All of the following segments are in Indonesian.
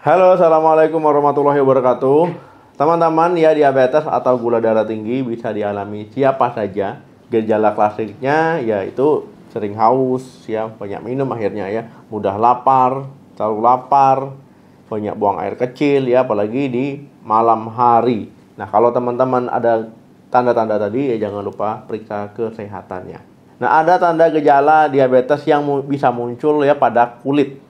Halo, assalamualaikum warahmatullahi wabarakatuh. Teman-teman, ya diabetes atau gula darah tinggi bisa dialami siapa saja. Gejala klasiknya yaitu sering haus, ya banyak minum akhirnya ya, mudah lapar, terlalu lapar, banyak buang air kecil ya, apalagi di malam hari. Nah, kalau teman-teman ada tanda-tanda tadi ya jangan lupa periksa kesehatannya. Nah, ada tanda gejala diabetes yang bisa muncul ya pada kulit.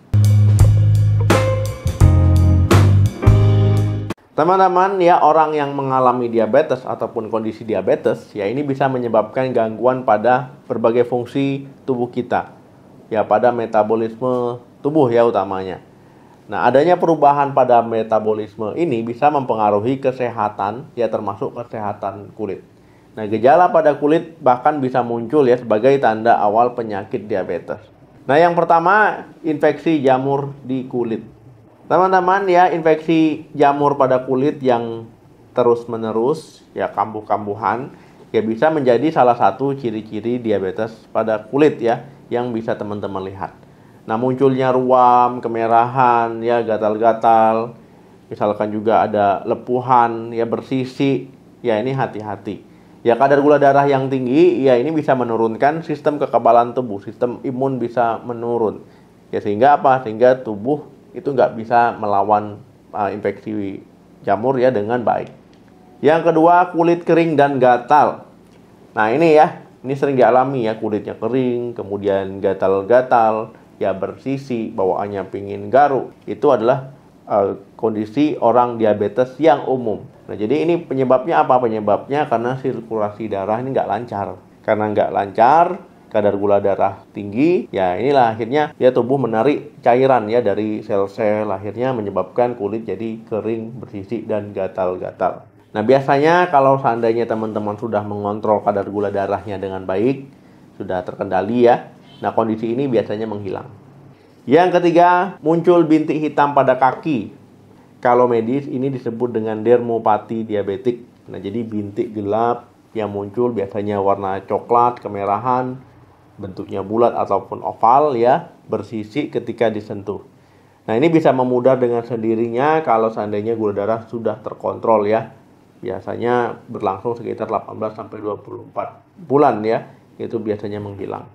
Teman-teman, ya orang yang mengalami diabetes ataupun kondisi diabetes, ya ini bisa menyebabkan gangguan pada berbagai fungsi tubuh kita. Ya, pada metabolisme tubuh ya utamanya. Nah, adanya perubahan pada metabolisme ini bisa mempengaruhi kesehatan, ya termasuk kesehatan kulit. Nah, gejala pada kulit bahkan bisa muncul ya sebagai tanda awal penyakit diabetes. Nah, yang pertama, infeksi jamur di kulit. Teman-teman, ya infeksi jamur pada kulit yang terus-menerus, ya kambuh-kambuhan, ya bisa menjadi salah satu ciri-ciri diabetes pada kulit ya yang bisa teman-teman lihat. Nah, munculnya ruam, kemerahan, ya gatal-gatal, misalkan juga ada lepuhan, ya bersisik, ya ini hati-hati. Ya kadar gula darah yang tinggi, ya ini bisa menurunkan sistem kekebalan tubuh, sistem imun bisa menurun. Ya sehingga apa? Sehingga tubuh itu nggak bisa melawan infeksi jamur ya dengan baik. Yang kedua, kulit kering dan gatal. Nah ini ya, ini sering dialami ya, kulitnya kering, kemudian gatal-gatal, ya bersisi, bawaannya pingin garuk. Itu adalah kondisi orang diabetes yang umum. Nah jadi ini penyebabnya apa? Penyebabnya karena sirkulasi darah ini nggak lancar. Karena nggak lancar, kadar gula darah tinggi, ya inilah akhirnya ya tubuh menarik cairan ya dari sel-sel, akhirnya menyebabkan kulit jadi kering, bersisik dan gatal-gatal. Nah, biasanya kalau seandainya teman-teman sudah mengontrol kadar gula darahnya dengan baik, sudah terkendali ya, nah kondisi ini biasanya menghilang. Yang ketiga, muncul bintik hitam pada kaki. Kalau medis ini disebut dengan dermopati diabetik. Nah, jadi bintik gelap yang muncul biasanya warna coklat, kemerahan, bentuknya bulat ataupun oval ya, bersisik ketika disentuh. Nah, ini bisa memudar dengan sendirinya kalau seandainya gula darah sudah terkontrol ya. Biasanya berlangsung sekitar 18 sampai 24 bulan ya, itu biasanya menghilang.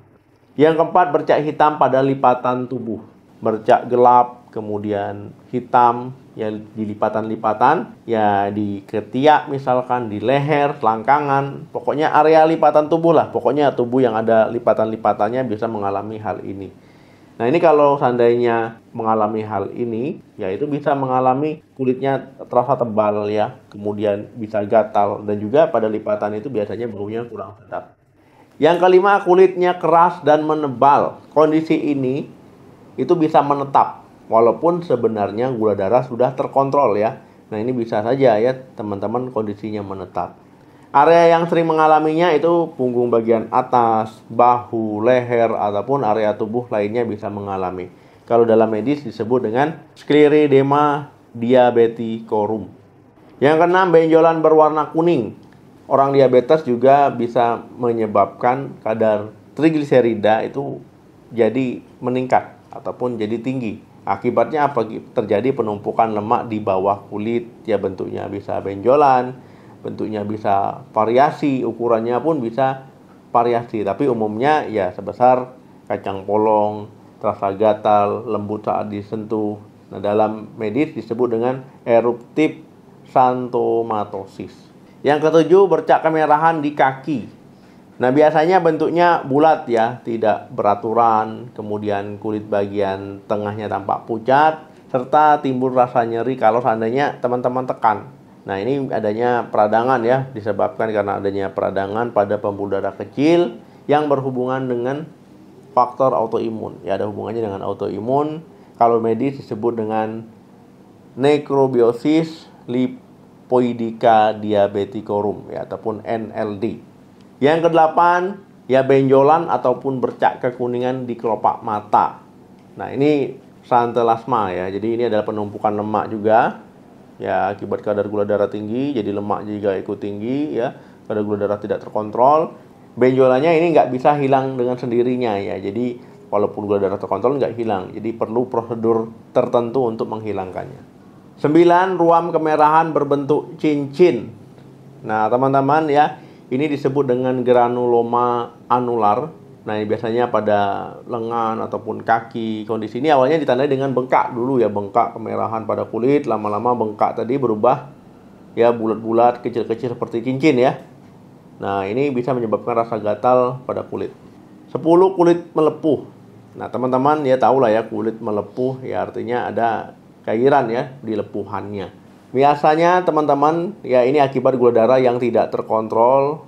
Yang keempat, bercak hitam pada lipatan tubuh. Bercak gelap, kemudian hitam ya di lipatan-lipatan, ya di ketiak misalkan, di leher, selangkangan, pokoknya area lipatan tubuh lah. Pokoknya tubuh yang ada lipatan-lipatannya bisa mengalami hal ini. Nah ini kalau seandainya mengalami hal ini, ya itu bisa mengalami kulitnya terasa tebal ya, kemudian bisa gatal, dan juga pada lipatan itu biasanya baunya kurang sedap. Yang kelima, kulitnya keras dan menebal. Kondisi ini itu bisa menetap walaupun sebenarnya gula darah sudah terkontrol ya. Nah ini bisa saja ya teman-teman kondisinya menetap. Area yang sering mengalaminya itu punggung bagian atas, bahu, leher, ataupun area tubuh lainnya bisa mengalami. Kalau dalam medis disebut dengan scleroderma diabeticorum. Yang keenam, benjolan berwarna kuning. Orang diabetes juga bisa menyebabkan kadar trigliserida itu jadi meningkat ataupun jadi tinggi. Akibatnya apa? Terjadi penumpukan lemak di bawah kulit, ya bentuknya bisa benjolan, bentuknya bisa variasi, ukurannya pun bisa variasi, tapi umumnya ya sebesar kacang polong, terasa gatal, lembut saat disentuh. Nah, dalam medis disebut dengan eruptif xanthomatosis. Yang ketujuh, bercak kemerahan di kaki. Nah, biasanya bentuknya bulat ya, tidak beraturan, kemudian kulit bagian tengahnya tampak pucat, serta timbul rasa nyeri kalau seandainya teman-teman tekan. Nah, ini adanya peradangan ya, disebabkan karena adanya peradangan pada pembuluh darah kecil yang berhubungan dengan faktor autoimun. Ya, ada hubungannya dengan autoimun. Kalau medis disebut dengan necrobiosis lipoidica diabeticorum ya, ataupun NLD. Yang kedelapan, ya benjolan ataupun bercak kekuningan di kelopak mata. Nah, ini xanthelasma ya. Jadi ini adalah penumpukan lemak juga. Ya, akibat kadar gula darah tinggi, jadi lemak juga ikut tinggi ya. Kadar gula darah tidak terkontrol. Benjolannya ini nggak bisa hilang dengan sendirinya ya. Jadi walaupun gula darah terkontrol nggak hilang. Jadi perlu prosedur tertentu untuk menghilangkannya. 9. Ruam kemerahan berbentuk cincin. Nah, teman-teman ya, ini disebut dengan granuloma anular. Nah, ini biasanya pada lengan ataupun kaki. Kondisi ini awalnya ditandai dengan bengkak dulu ya, bengkak kemerahan pada kulit, lama-lama bengkak tadi berubah ya bulat-bulat, kecil-kecil seperti cincin ya. Nah, ini bisa menyebabkan rasa gatal pada kulit. 10. Kulit melepuh. Nah, teman-teman ya tahu lah ya, kulit melepuh ya artinya ada cairan ya di lepuhannya. Biasanya teman-teman ya ini akibat gula darah yang tidak terkontrol,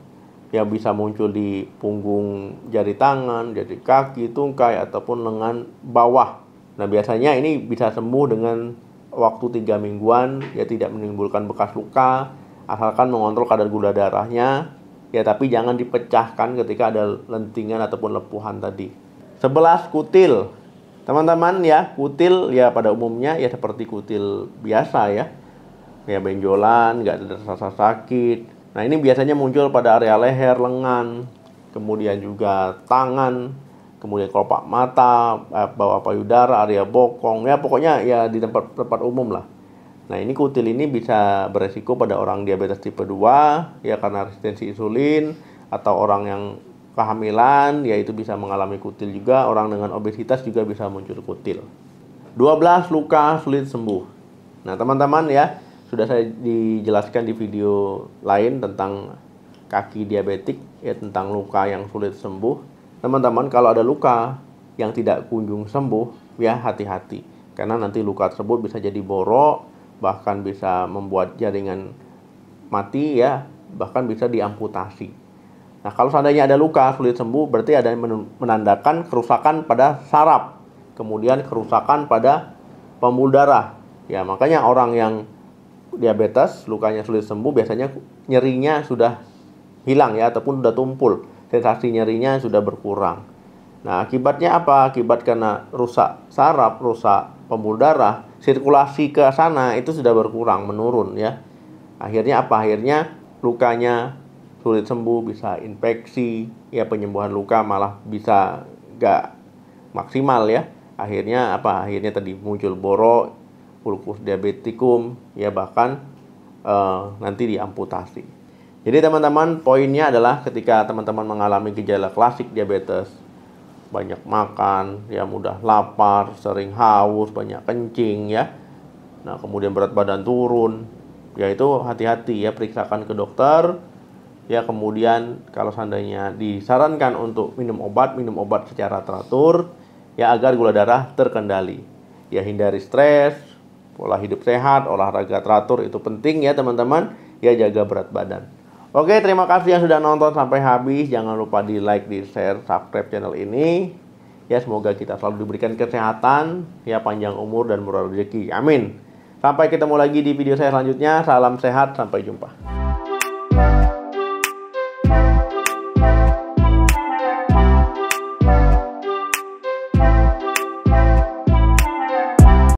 ya bisa muncul di punggung jari tangan, jari kaki, tungkai, ataupun lengan bawah. Nah, biasanya ini bisa sembuh dengan waktu 3 mingguan, ya tidak menimbulkan bekas luka, asalkan mengontrol kadar gula darahnya, ya tapi jangan dipecahkan ketika ada lentingan ataupun lepuhan tadi. 11. Kutil. Teman-teman ya, kutil ya pada umumnya ya seperti kutil biasa ya. Ya benjolan, nggak ada rasa sakit. Nah, ini biasanya muncul pada area leher, lengan, kemudian juga tangan, kemudian kelopak mata, bawah payudara, area bokong, ya pokoknya ya di tempat umum lah. Nah, ini kutil ini bisa beresiko pada orang diabetes tipe 2, ya karena resistensi insulin, atau orang yang kehamilan, ya itu bisa mengalami kutil juga. Orang dengan obesitas juga bisa muncul kutil. 12. Luka sulit sembuh. Nah, teman-teman ya, sudah saya dijelaskan di video lain tentang kaki diabetik, ya tentang luka yang sulit sembuh. Teman-teman, kalau ada luka yang tidak kunjung sembuh, ya hati-hati. Karena nanti luka tersebut bisa jadi borok, bahkan bisa membuat jaringan mati ya, bahkan bisa diamputasi. Nah, kalau seandainya ada luka sulit sembuh, berarti ada yang menandakan kerusakan pada saraf, kemudian kerusakan pada pembuluh darah. Ya, makanya orang yang diabetes, lukanya sulit sembuh, biasanya nyerinya sudah hilang ya, ataupun sudah tumpul, sensasi nyerinya sudah berkurang. Nah, akibatnya apa? Akibat karena rusak saraf, rusak pembuluh darah, sirkulasi ke sana itu sudah berkurang, menurun ya. Akhirnya apa? Akhirnya lukanya sulit sembuh, bisa infeksi, ya penyembuhan luka malah bisa gak maksimal ya. Akhirnya apa? Akhirnya tadi muncul borok, ulkus diabetikum, ya bahkan nanti diamputasi. Jadi teman-teman, poinnya adalah ketika teman-teman mengalami gejala klasik diabetes, banyak makan, ya mudah lapar, sering haus, banyak kencing ya. Nah, kemudian berat badan turun, ya itu hati-hati ya, periksakan ke dokter. Ya, kemudian kalau seandainya disarankan untuk minum obat secara teratur ya agar gula darah terkendali. Ya, hindari stres, pola hidup sehat, olahraga teratur itu penting ya teman-teman. Ya, jaga berat badan. Oke, terima kasih yang sudah nonton sampai habis. Jangan lupa di like, di share, subscribe channel ini. Ya, semoga kita selalu diberikan kesehatan, ya panjang umur dan murah rezeki. Amin. Sampai ketemu lagi di video saya selanjutnya. Salam sehat, sampai jumpa.